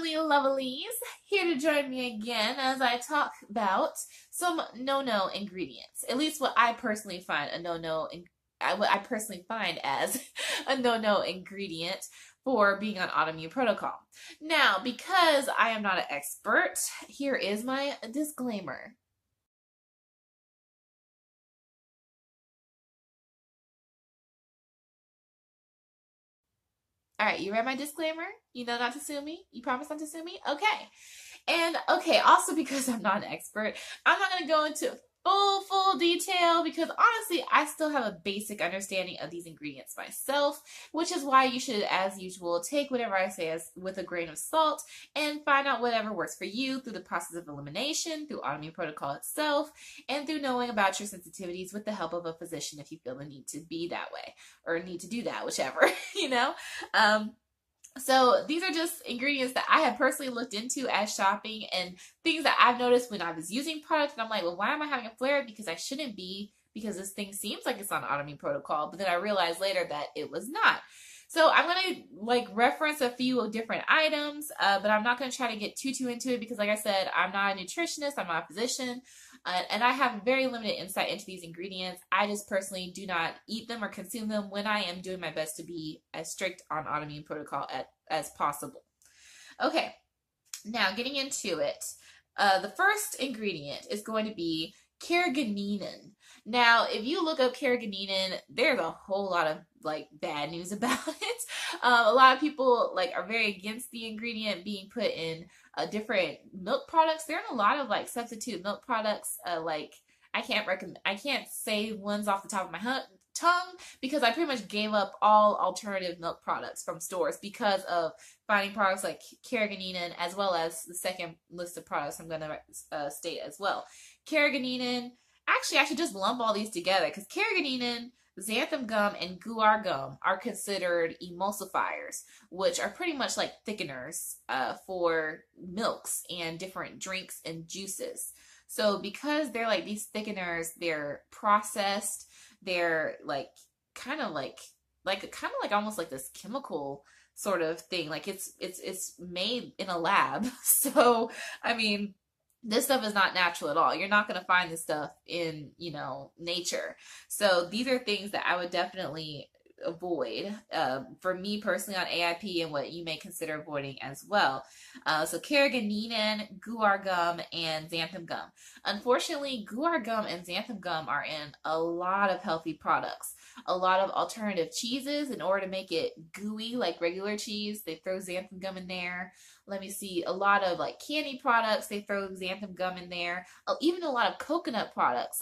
lovely lovelies, here to join me again as I talk about some no-no ingredients. At least what I personally find a no-no, what I personally find as a no-no ingredient for being on autoimmune protocol. Now, because I am not an expert, here is my disclaimer. All right, you read my disclaimer? You know not to sue me? You promise not to sue me? Okay. And okay, also because I'm not an expert, I'm not going to go into full detail because honestly, I still have a basic understanding of these ingredients myself, which is why you should, as usual, take whatever I say as with a grain of salt and find out whatever works for you through the process of elimination, through autoimmune protocol itself, and through knowing about your sensitivities with the help of a physician if you feel the need to be that way or need to do that, whichever, you know. So these are just ingredients that I have personally looked into as shopping and things that I've noticed when I was using products. And I'm like, well, why am I having a flare? Because I shouldn't be, because this thing seems like it's on autoimmune protocol. But then I realized later that it was not. So I'm going to reference a few different items, but I'm not going to try to get too into it because like I said, I'm not a nutritionist, I'm not a physician, and I have very limited insight into these ingredients. I just personally do not eat them or consume them when I am doing my best to be as strict on autoimmune protocol as possible. Okay, now getting into it, the first ingredient is going to be carrageenan. Now, if you look up carrageenan, there's a whole lot of bad news about it. A lot of people are very against the ingredient being put in different milk products. There are a lot of substitute milk products. I can't say ones off the top of my tongue because I pretty much gave up all alternative milk products from stores because of finding products like carrageenan, as well as the second list of products I'm going to state as well. Carrageenan, actually I should just lump all these together because carrageenan, xanthan gum, and guar gum are considered emulsifiers, which are pretty much like thickeners for milks and different drinks and juices. So because they're these thickeners, they're processed, they're kind of almost like this chemical sort of thing. It's made in a lab. So I mean, this stuff is not natural at all. You're not going to find this stuff in, nature. So these are things that I would definitely avoid for me personally on AIP, and what you may consider avoiding as well. So carrageenan, guar gum, and xanthan gum. Unfortunately, guar gum and xanthan gum are in a lot of healthy products. A lot of alternative cheeses, in order to make it gooey like regular cheese, they throw xanthan gum in there. Let me see, a lot of candy products, they throw xanthan gum in there. Even a lot of coconut products.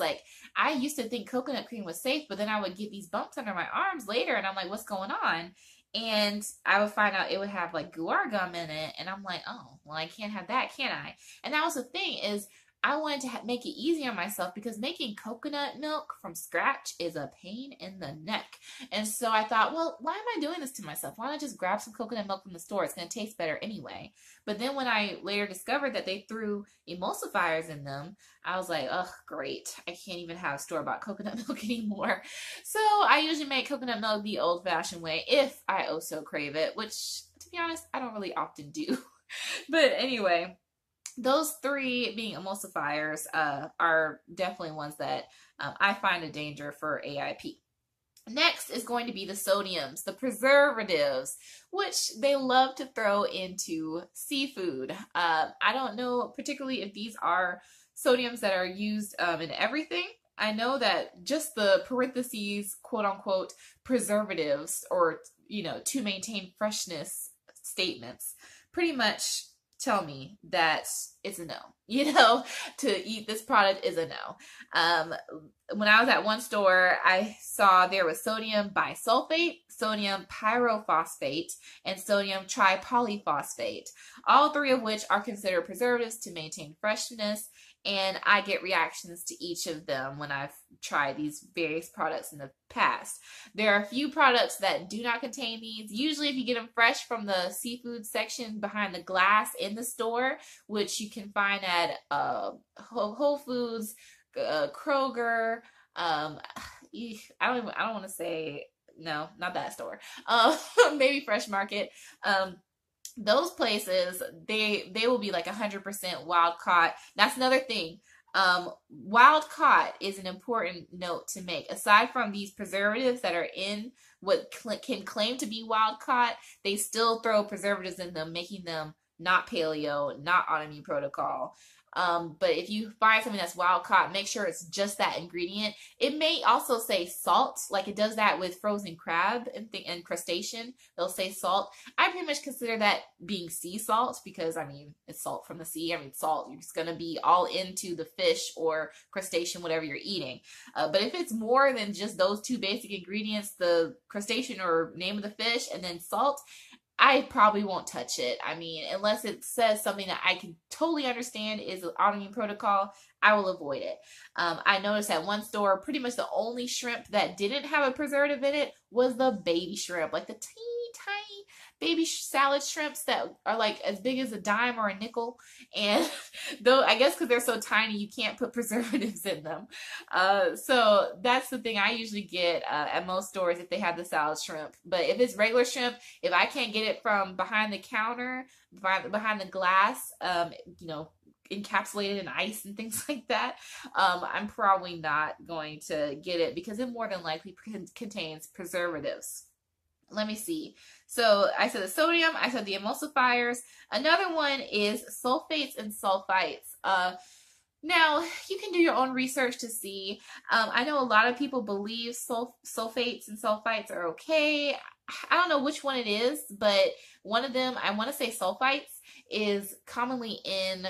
I used to think coconut cream was safe, but then I would get these bumps under my arms later and I'm like, what's going on? And I would find out it would have guar gum in it, and I'm like, oh, well, I can't have that, can I? And that was the thing, is I wanted to make it easy on myself because making coconut milk from scratch is a pain in the neck. And so I thought, well, why am I doing this to myself? Why don't I just grab some coconut milk from the store? It's going to taste better anyway. But then when I later discovered that they threw emulsifiers in them, I was like, oh, great. I can't even have store-bought coconut milk anymore. So I usually make coconut milk the old-fashioned way if I also crave it, which, to be honest, I don't really often do. But anyway, those three being emulsifiers are definitely ones that I find a danger for AIP. Next is going to be the sodiums, the preservatives, which they love to throw into seafood. I don't know particularly if these are sodiums that are used in everything. I know that just the parentheses, quote unquote, preservatives, or, to maintain freshness statements pretty much tell me that it's a no. To eat this product is a no. When I was at one store, I saw there was sodium bisulfate, sodium pyrophosphate, and sodium tripolyphosphate, all three of which are considered preservatives to maintain freshness. And I get reactions to each of them when I've tried these various products in the past. There are a few products that do not contain these. Usually if you get them fresh from the seafood section behind the glass in the store, which you can find at Whole Foods, Kroger, I don't want to say, no, not that store. Maybe Fresh Market. those places, they will be like 100% wild caught. That's another thing. Wild caught is an important note to make. Aside from these preservatives that are in what can claim to be wild caught, they still throw preservatives in them, making them not paleo, not autoimmune protocol. But if you find something that's wild caught, make sure it's just that ingredient. It may also say salt, like it does that with frozen crab and crustacean. They'll say salt. I pretty much consider that being sea salt because, I mean, it's salt from the sea. I mean, salt, you're just going to be all into the fish or crustacean, whatever you're eating. But if it's more than just those two basic ingredients, the crustacean or name of the fish, and then salt, I probably won't touch it. I mean, unless it says something that I can totally understand is an autoimmune protocol, I will avoid it. I noticed at one store, pretty much the only shrimp that didn't have a preservative in it was the baby shrimp, like the teeny tiny baby salad shrimps that are like as big as a dime or a nickel. And though I guess because they're so tiny, you can't put preservatives in them. So that's the thing I usually get at most stores if they have the salad shrimp. But if it's regular shrimp, if I can't get it from behind the counter, behind the glass, you know, encapsulated in ice and things like that, I'm probably not going to get it because it more than likely contains preservatives. Let me see. So I said the sodium, I said the emulsifiers. Another one is sulfates and sulfites. Now, you can do your own research to see. I know a lot of people believe sulfates and sulfites are okay. I don't know which one it is, but one of them, I want to say sulfites, is commonly in,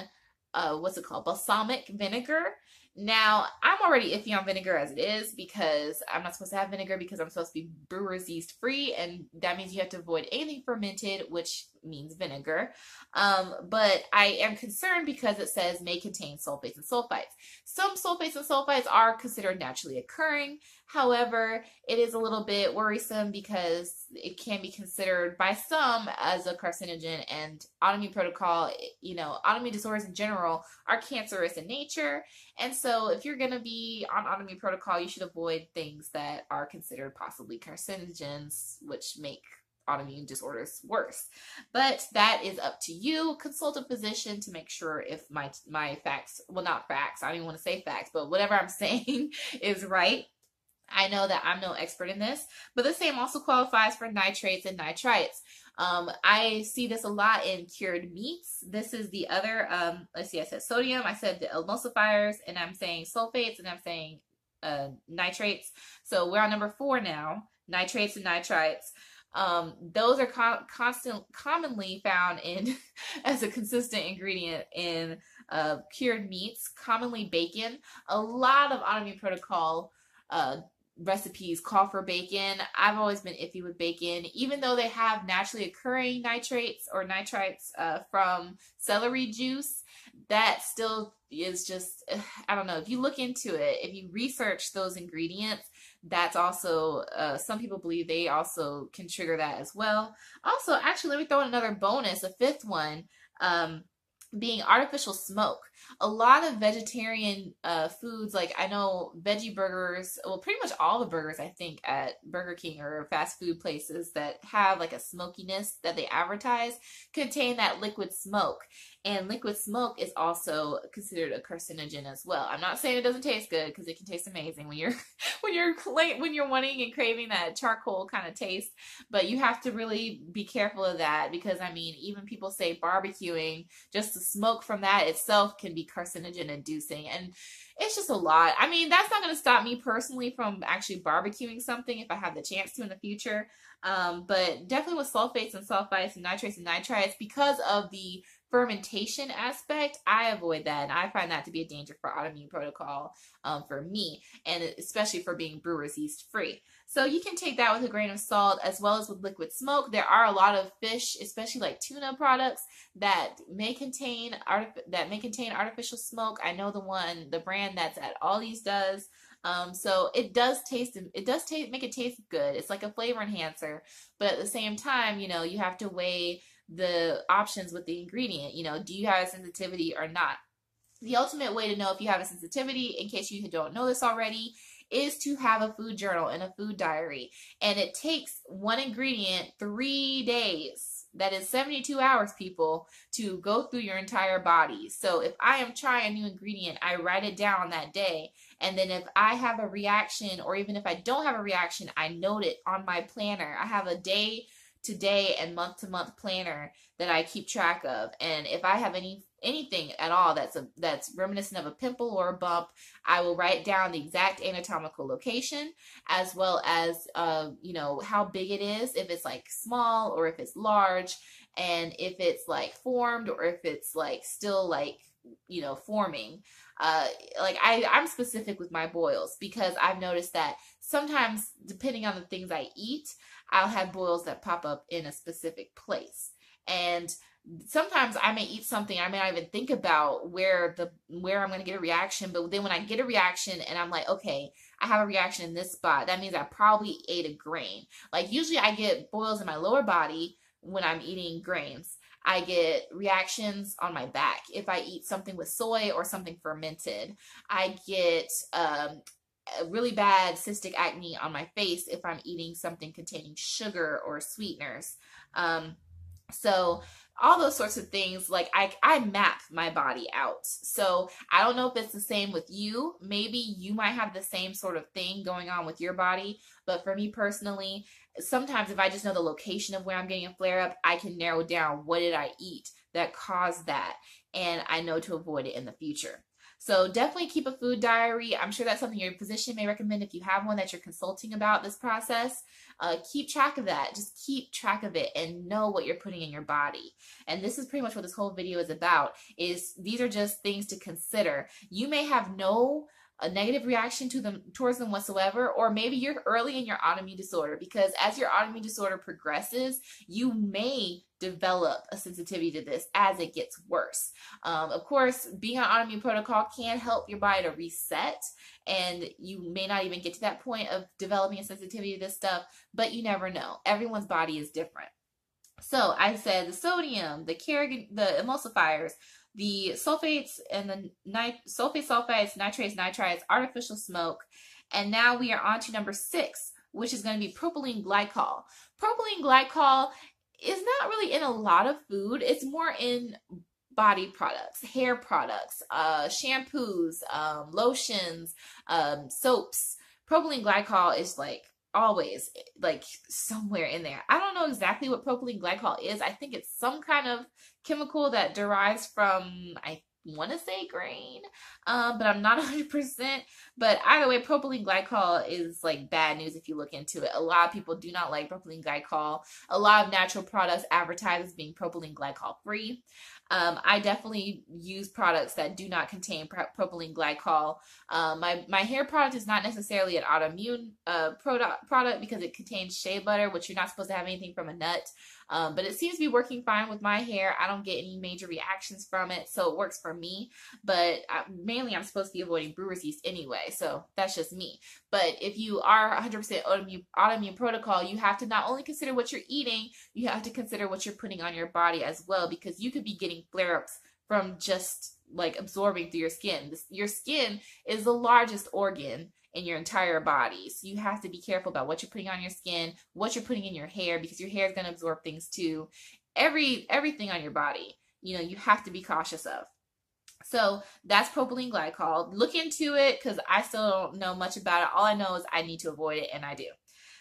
what's it called? Balsamic vinegar. Now, I'm already iffy on vinegar as it is because I'm not supposed to have vinegar because I'm supposed to be brewer's yeast free, and that means you have to avoid anything fermented, which means vinegar. But I am concerned because it says may contain sulfates and sulfites. Some sulfates and sulfites are considered naturally occurring. However, it is a little bit worrisome because it can be considered by some as a carcinogen, and autoimmune protocol, you know, autoimmune disorders in general are cancerous in nature. And so if you're going to be on autoimmune protocol, you should avoid things that are considered possibly carcinogens, which make autoimmune disorders worse. But that is up to you. Consult a physician to make sure if my facts, well, not facts, I don't even want to say facts, but whatever I'm saying is right. I know that I'm no expert in this, but the same also qualifies for nitrates and nitrites. I see this a lot in cured meats. This is the other, let's see, I said sodium, I said the emulsifiers, and I'm saying sulfates, and I'm saying nitrates. So we're on number 4 now, nitrates and nitrites. Those are commonly found in as a consistent ingredient in cured meats, commonly bacon. A lot of autoimmune protocol recipes call for bacon. I've always been iffy with bacon, even though they have naturally occurring nitrates or nitrites from celery juice. That still is just, I don't know, if you look into it, if you research those ingredients, that's also, some people believe they also can trigger that as well. Also, actually, let me throw in another bonus, a 5th one, being artificial smoke. A lot of vegetarian foods, like I know veggie burgers, well, pretty much all the burgers I think at Burger King or fast food places that have like a smokiness that they advertise contain that liquid smoke. And liquid smoke is also considered a carcinogen as well. I'm not saying it doesn't taste good, because it can taste amazing when you're when you're wanting and craving that charcoal kind of taste. But you have to really be careful of that, because I mean, even people say barbecuing, just the smoke from that itself can be carcinogen inducing, and it's just a lot. I mean, that's not going to stop me personally from actually barbecuing something if I have the chance to in the future. But definitely with sulfates and sulfites and nitrates and nitrites, because of the fermentation aspect, I avoid that, and I find that to be a danger for autoimmune protocol for me, and especially for being brewer's yeast free. So you can take that with a grain of salt, as well as with liquid smoke. There are a lot of fish, especially like tuna products, that may contain artificial smoke. I know the brand that's at Aldi's does. So it does make it taste good. It's like a flavor enhancer, but at the same time, you know, you have to weigh the options with the ingredient. You know, do you have a sensitivity or not? The ultimate way to know if you have a sensitivity, in case you don't know this already, is to have a food journal and a food diary. And it takes one ingredient 3 days That is 72 hours, people, to go through your entire body. So if I am trying a new ingredient, I write it down that day. And then if I have a reaction, or even if I don't have a reaction, I note it on my planner. I have a day to day and month to month planner that I keep track of. And if I have anything at all that's reminiscent of a pimple or a bump, I will write down the exact anatomical location, as well as you know, how big it is, if it's like small or if it's large, and if it's like formed or if it's like still like, you know, forming. Like I'm specific with my boils, because I've noticed that sometimes, depending on the things I eat, I'll have boils that pop up in a specific place. And sometimes I may eat something, I may not even think about where I'm going to get a reaction, but then when I get a reaction and I'm like, okay, I have a reaction in this spot, that means I probably ate a grain. Like usually I get boils in my lower body when I'm eating grains. I get reactions on my back if I eat something with soy or something fermented. I get really bad cystic acne on my face if I'm eating something containing sugar or sweeteners. So all those sorts of things, like I map my body out. So I don't know if it's the same with you. Maybe you might have the same sort of thing going on with your body. But for me personally, sometimes if I just know the location of where I'm getting a flare up, I can narrow down what did I eat that caused that, and I know to avoid it in the future. So definitely keep a food diary. I'm sure that's something your physician may recommend if you have one that you're consulting about this process. Keep track of that. Just keep track of it and know what you're putting in your body. And this is pretty much what this whole video is about, is these are just things to consider. You may have no a negative reaction towards them whatsoever, or maybe you're early in your autoimmune disorder, because as your autoimmune disorder progresses, you may develop a sensitivity to this as it gets worse. Of course, being on autoimmune protocol can help your body to reset, and you may not even get to that point of developing a sensitivity to this stuff, but you never know. Everyone's body is different. So I said the sodium, the emulsifiers, the sulfates and the sulfates, sulfites, nitrates, nitrites, artificial smoke. And now we are on to number 6, which is going to be propylene glycol. Propylene glycol is not really in a lot of food. It's more in body products, hair products, shampoos, lotions, soaps. Propylene glycol is like always like somewhere in there. I don't know exactly what propylene glycol is. I think it's some kind of chemical that derives from, I want to say grain, but I'm not 100%. But either way, propylene glycol is like bad news if you look into it. A lot of people do not like propylene glycol. A lot of natural products advertise as being propylene glycol free. I definitely use products that do not contain propylene glycol. My hair product is not necessarily an autoimmune product because it contains shea butter, which you're not supposed to have anything from a nut. But it seems to be working fine with my hair. I don't get any major reactions from it, so it works for me. But mainly I'm supposed to be avoiding brewer's yeast anyway, so that's just me. But if you are 100% autoimmune protocol, you have to not only consider what you're eating, you have to consider what you're putting on your body as well, because you could be getting flare-ups from just like absorbing through your skin. Your skin is the largest organ in your entire body. So you have to be careful about what you're putting on your skin, what you're putting in your hair, because your hair is going to absorb things too. Everything on your body, you know, you have to be cautious of. So that's propylene glycol. Look into it, because I still don't know much about it. All I know is I need to avoid it, and I do.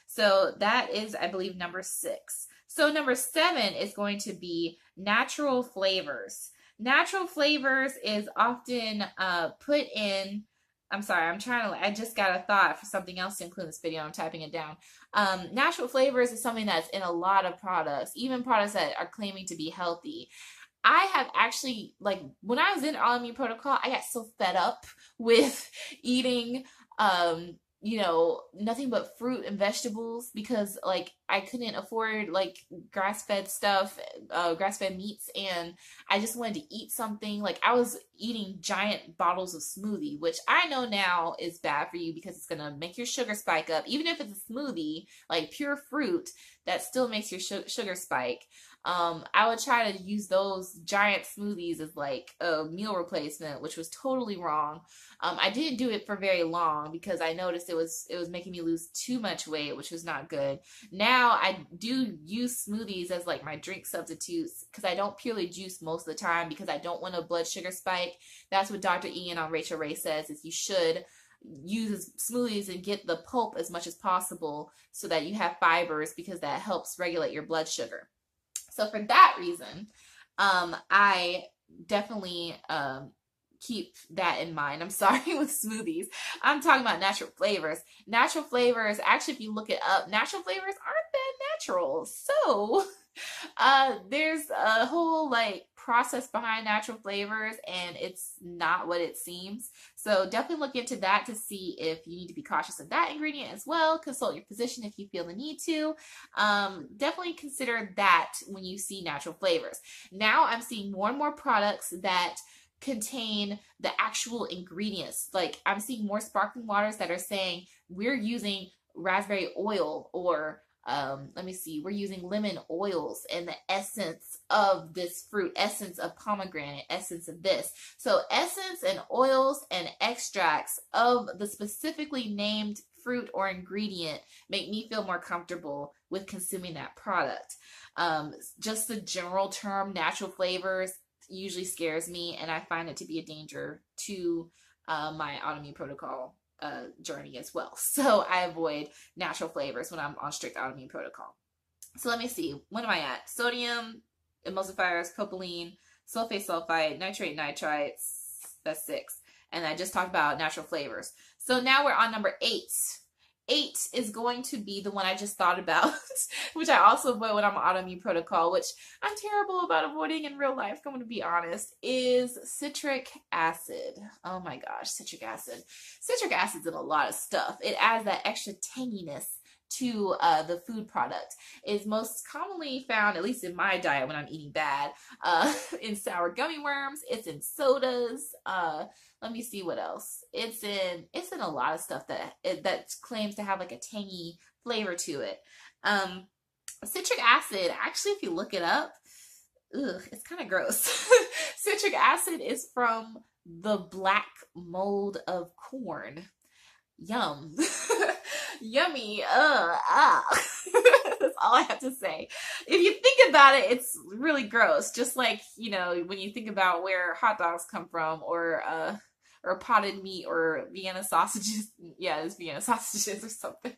So that is, I believe, number 6. So number 7 is going to be natural flavors. Natural flavors is often put in, I'm sorry, I just got a thought for something else to include in this video. I'm typing it down. Natural flavors is something that's in a lot of products, even products that are claiming to be healthy. I have actually, like, when I was in autoimmune protocol, I got so fed up with eating, you know, nothing but fruit and vegetables, because like I couldn't afford like grass-fed stuff, grass-fed meats, and I just wanted to eat something. Like I was eating giant bottles of smoothie, which I know now is bad for you because it's gonna make your sugar spike up. Even if it's a smoothie, like pure fruit, that still makes your sugar spike. I would try to use those giant smoothies as like a meal replacement, which was totally wrong. I didn't do it for very long because I noticed it was making me lose too much weight, which was not good. Now I do use smoothies as like my drink substitutes because I don't purely juice most of the time because I don't want a blood sugar spike. That's what Dr. Ian on Rachel Ray says, is you should use smoothies and get the pulp as much as possible so that you have fibers, because that helps regulate your blood sugar. So for that reason, I definitely keep that in mind. I'm sorry with smoothies. I'm talking about natural flavors. Natural flavors, actually, if you look it up, natural flavors aren't that natural. So there's a whole like process behind natural flavors, and it's not what it seems. So definitely look into that to see if you need to be cautious of that ingredient as well. Consult your physician if you feel the need to. Definitely consider that when you see natural flavors. Now I'm seeing more and more products that contain the actual ingredients. Like I'm seeing more sparkling waters that are saying we're using raspberry oil, or let me see, we're using lemon oils and the essence of this fruit, essence of pomegranate, essence of this. So essence and oils and extracts of the specifically named fruit or ingredient make me feel more comfortable with consuming that product. Just the general term natural flavors usually scares me, and I find it to be a danger to my autoimmune protocol journey as well. So I avoid natural flavors when I'm on strict autoimmune protocol. So let me see, what am I at? Sodium, emulsifiers, propylene, sulfate sulfite, nitrate nitrites, that's 6. And I just talked about natural flavors. So now we're on number 8. 8 is going to be the one I just thought about, which I also avoid when I'm on autoimmune protocol, which I'm terrible about avoiding in real life, I'm going to be honest, is citric acid. Oh my gosh, citric acid. Citric acid's in a lot of stuff. It adds that extra tanginess to the food product. It's most commonly found, at least in my diet when I'm eating bad, in sour gummy worms. It's in sodas. Let me see what else. It's in a lot of stuff that claims to have like a tangy flavor to it. Citric acid, actually, if you look it up, it's kind of gross. Citric acid is from the black mold of corn. Yum. Yummy. That's all I have to say. If you think about it, it's really gross. Just like, you know, when you think about where hot dogs come from, or potted meat, or Vienna sausages. Yeah, it's Vienna sausages or something.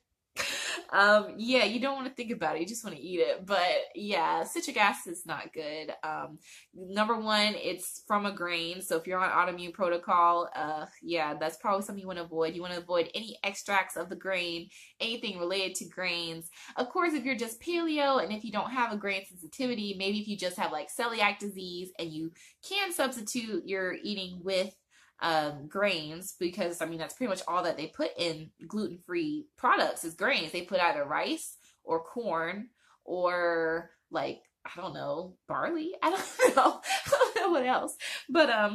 Yeah, you don't want to think about it. You just want to eat it. But yeah, citric acid is not good. Number 1, it's from a grain. So if you're on autoimmune protocol, yeah, that's probably something you want to avoid. You want to avoid any extracts of the grain, anything related to grains. Of course, if you're just paleo and if you don't have a grain sensitivity, maybe if you just have like celiac disease and you can substitute your eating with grains, because I mean that's pretty much all that they put in gluten-free products is grains. They put either rice or corn or like, I don't know, barley. I don't know. I don't know what else. But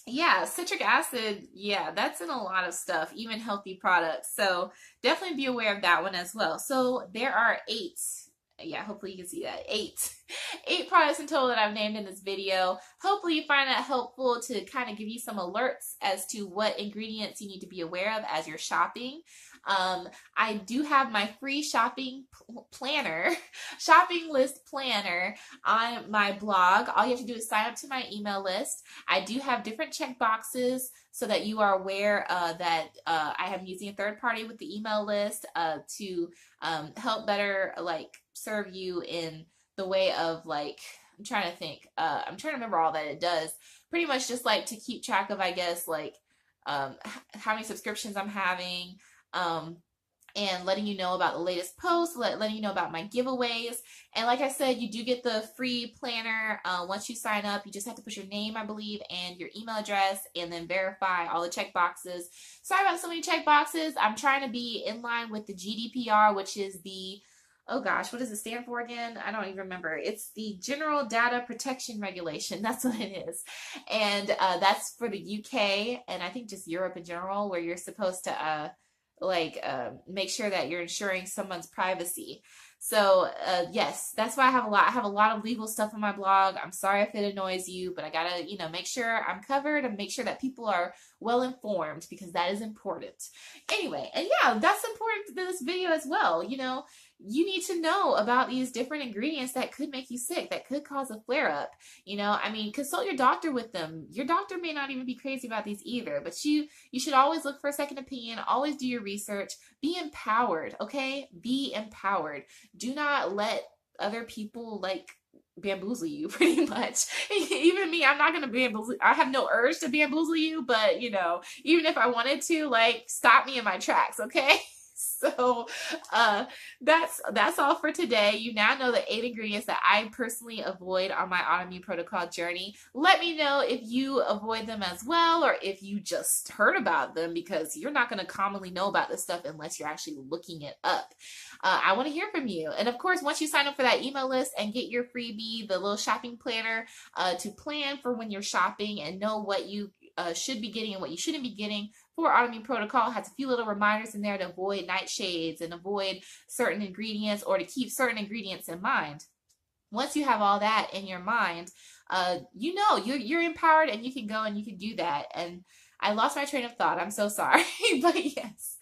yeah, citric acid, yeah, that's in a lot of stuff, even healthy products. So definitely be aware of that one as well. So there are 8. Yeah, hopefully you can see that. 8 products in total that I've named in this video. Hopefully you find that helpful to kind of give you some alerts as to what ingredients you need to be aware of as you're shopping. I do have my free shopping planner, shopping list planner on my blog. All you have to do is sign up to my email list. I do have different check boxes so that you are aware that I am using a third party with the email list to help better like serve you in the way of like, I'm trying to think, I'm trying to remember all that it does. Pretty much just like to keep track of, I guess, like how many subscriptions I'm having, and letting you know about the latest posts, letting you know about my giveaways. And like I said, you do get the free planner once you sign up. You just have to put your name, I believe, and your email address, and then verify all the check boxes. Sorry about so many check boxes. I'm trying to be in line with the GDPR, which is the, oh gosh, what does it stand for again? I don't even remember. It's the General Data Protection Regulation. That's what it is. And that's for the UK, and I think just Europe in general, where you're supposed to make sure that you're ensuring someone's privacy. So yes, that's why I have a lot of legal stuff on my blog. I'm sorry if it annoys you, but I gotta, you know, make sure I'm covered and make sure that people are well informed, because that is important. Anyway, and yeah, that's important to this video as well. You know, you need to know about these different ingredients that could make you sick, that could cause a flare up. You know, I mean, consult your doctor with them. Your doctor may not even be crazy about these either, but you should always look for a second opinion, always do your research, be empowered, okay? Be empowered. Do not let other people like bamboozle you, pretty much. Even me, I'm not gonna bamboozle. I have no urge to bamboozle you, but you know, even if I wanted to, like, stop me in my tracks, okay? So that's all for today. You now know the 8 ingredients that I personally avoid on my autoimmune protocol journey. Let me know if you avoid them as well, or if you just heard about them, because you're not going to commonly know about this stuff unless you're actually looking it up. I want to hear from you. And of course, once you sign up for that email list and get your freebie, the little shopping planner, to plan for when you're shopping and know what you should be getting and what you shouldn't be getting for autoimmune protocol, has a few little reminders in there to avoid nightshades and avoid certain ingredients, or to keep certain ingredients in mind. Once you have all that in your mind, you know you're empowered and you can go and you can do that. And I lost my train of thought. I'm so sorry, but yes.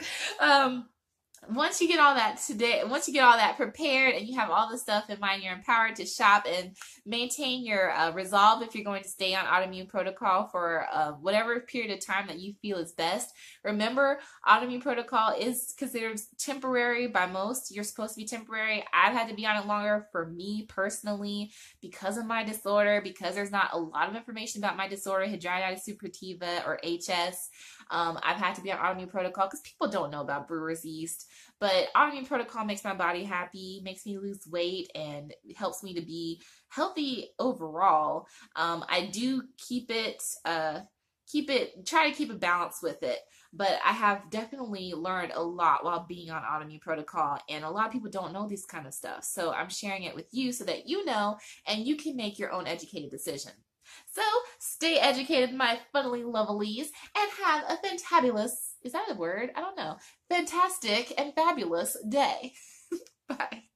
Once you get all that prepared and you have all the stuff in mind, you're empowered to shop and maintain your resolve if you're going to stay on autoimmune protocol for whatever period of time that you feel is best. Remember, autoimmune protocol is considered temporary by most. You're supposed to be temporary. I've had to be on it longer for me personally because of my disorder, because there's not a lot of information about my disorder, hidradenitis suppurativa, or HS. I've had to be on autoimmune protocol because people don't know about brewer's yeast. But autoimmune protocol makes my body happy, makes me lose weight, and helps me to be healthy overall. I do try to keep a balance with it. But I have definitely learned a lot while being on autoimmune protocol, and a lot of people don't know this kind of stuff. So I'm sharing it with you so that you know, and you can make your own educated decision. So stay educated, my funnily lovelies, and have a fantabulous, is that a word? I don't know. Fantastic and fabulous day. Bye.